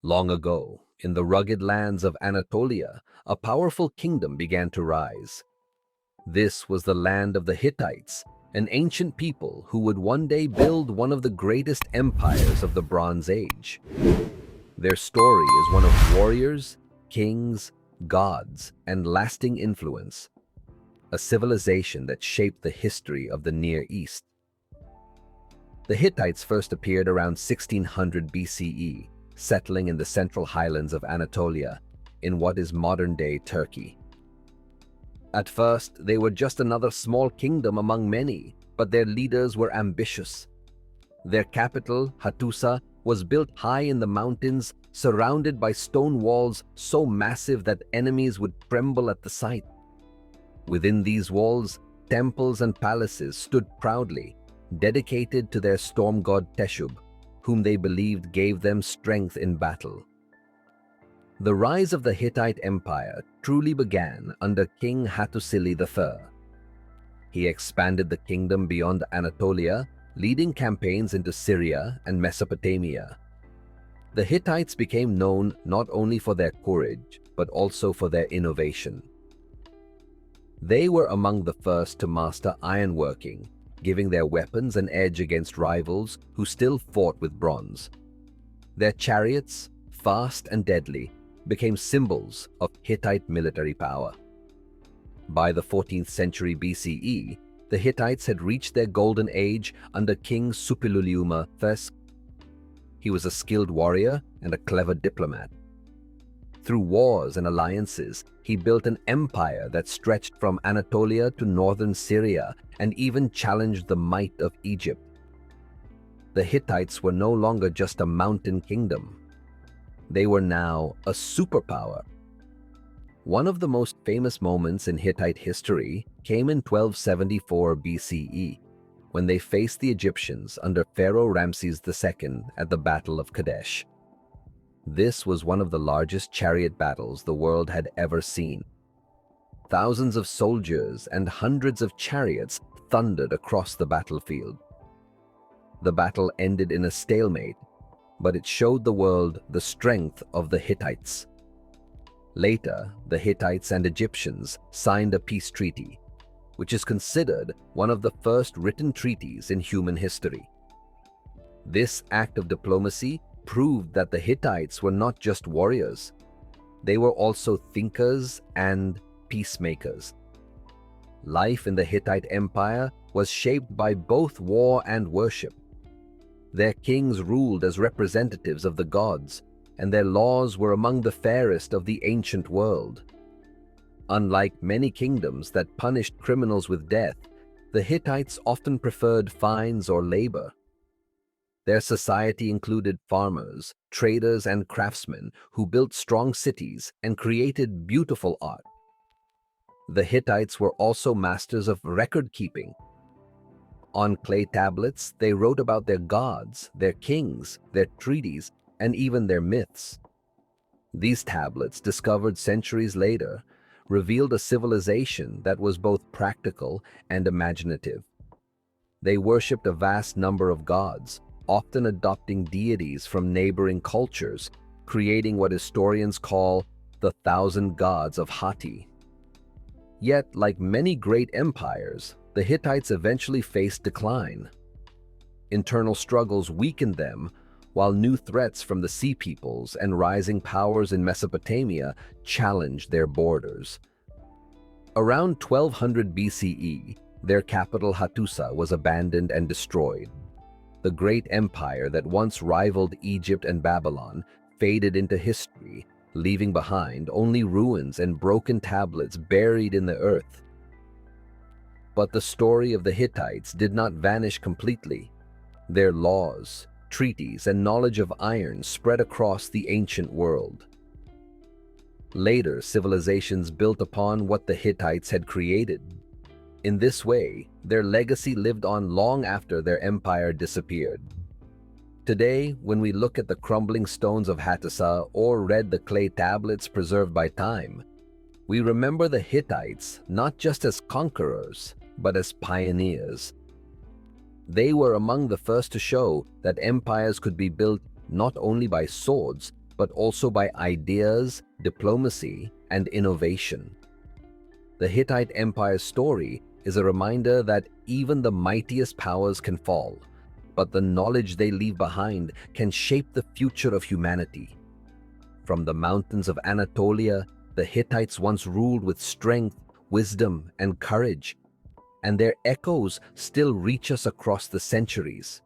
Long ago, in the rugged lands of Anatolia, a powerful kingdom began to rise. This was the land of the Hittites, an ancient people who would one day build one of the greatest empires of the Bronze Age. Their story is one of warriors, kings, gods, and lasting influence, a civilization that shaped the history of the Near East. The Hittites first appeared around 1600 BCE, settling in the central highlands of Anatolia, in what is modern-day Turkey. At first, they were just another small kingdom among many, but their leaders were ambitious. Their capital, Hattusa, was built high in the mountains, surrounded by stone walls so massive that enemies would tremble at the sight. Within these walls, temples and palaces stood proudly, dedicated to their storm god Teshub, whom they believed gave them strength in battle. The rise of the Hittite Empire truly began under King Hattusa III. He expanded the kingdom beyond Anatolia, leading campaigns into Syria and Mesopotamia. The Hittites became known not only for their courage, but also for their innovation. They were among the first to master ironworking, giving their weapons an edge against rivals who still fought with bronze. Their chariots, fast and deadly, became symbols of Hittite military power. By the 14th century BCE, the Hittites had reached their golden age under King Suppiluliuma I. He was a skilled warrior and a clever diplomat. Through wars and alliances, he built an empire that stretched from Anatolia to northern Syria and even challenged the might of Egypt. The Hittites were no longer just a mountain kingdom. They were now a superpower. One of the most famous moments in Hittite history came in 1274 BCE, when they faced the Egyptians under Pharaoh Ramses II at the Battle of Kadesh. This was one of the largest chariot battles the world had ever seen. Thousands of soldiers and hundreds of chariots thundered across the battlefield. The battle ended in a stalemate, but it showed the world the strength of the Hittites. Later, the Hittites and Egyptians signed a peace treaty, which is considered one of the first written treaties in human history. This act of diplomacy proved that the Hittites were not just warriors. They were also thinkers and peacemakers. Life in the Hittite Empire was shaped by both war and worship. Their kings ruled as representatives of the gods, and their laws were among the fairest of the ancient world. Unlike many kingdoms that punished criminals with death, the Hittites often preferred fines or labor. Their society included farmers, traders, and craftsmen who built strong cities and created beautiful art. The Hittites were also masters of record-keeping. On clay tablets, they wrote about their gods, their kings, their treaties, and even their myths. These tablets, discovered centuries later, revealed a civilization that was both practical and imaginative. They worshipped a vast number of gods, often adopting deities from neighboring cultures, creating what historians call the thousand gods of Hatti. Yet, like many great empires, the Hittites eventually faced decline. Internal struggles weakened them, while new threats from the Sea Peoples and rising powers in Mesopotamia challenged their borders. Around 1200 BCE, their capital Hattusa was abandoned and destroyed. The great empire that once rivaled Egypt and Babylon faded into history, leaving behind only ruins and broken tablets buried in the earth. But the story of the Hittites did not vanish completely. Their laws, treaties, and knowledge of iron spread across the ancient world. Later civilizations built upon what the Hittites had created. In this way, their legacy lived on long after their empire disappeared. Today, when we look at the crumbling stones of Hattusa or read the clay tablets preserved by time, we remember the Hittites not just as conquerors, but as pioneers. They were among the first to show that empires could be built not only by swords, but also by ideas, diplomacy, and innovation. The Hittite Empire's story is a reminder that even the mightiest powers can fall, but the knowledge they leave behind can shape the future of humanity. From the mountains of Anatolia, the Hittites once ruled with strength, wisdom, and courage, and their echoes still reach us across the centuries.